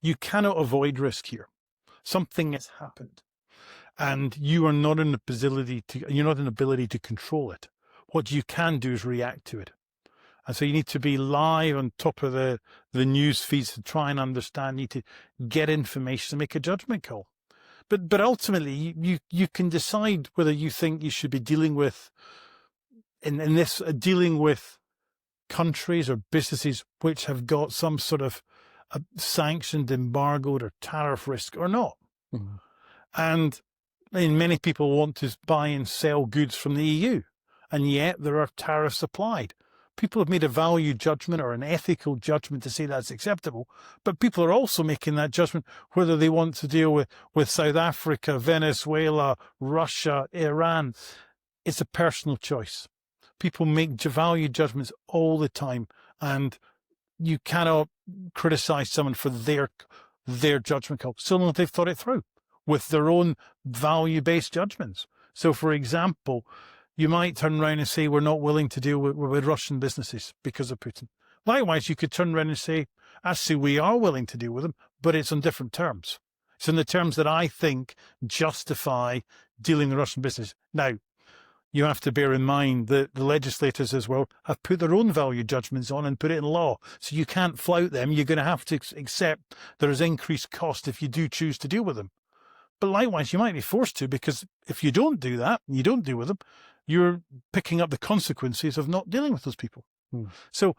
you cannot avoid risk here. Something has happened, and you are not in you're not in ability to control it. What you can do is react to it. And so you need to be live on top of the news feeds to try and understand. You need to get information to make a judgment call. But ultimately, you can decide whether you think you should be dealing with dealing with countries or businesses which have got some sort of sanctioned, embargoed, or tariff risk or not. Mhm. And many people want to buy and sell goods from the EU, and yet there are tariffs applied. People have made a value judgment or an ethical judgment to say that's acceptable, but people are also making that judgment whether they want to deal with South Africa, Venezuela, Russia, Iran. It's a personal choice. People make value judgments all the time, and you cannot criticize someone for their judgment call, so long as they've thought it through with their own value-based judgments. So, for example, you might turn around and say, we're not willing to deal with Russian businesses because of Putin. Likewise, you could turn around and say, actually, we are willing to deal with them, but it's on different terms. It's on the terms that I think justify dealing with Russian business. Now, you have to bear in mind that the legislators as well have put their own value judgments on and put it in law. So you can't flout them. You're going to have to accept there is increased cost if you do choose to deal with them. But likewise, you might be forced to, because if you don't do that, you don't deal with them, you're picking up the consequences of not dealing with those people. So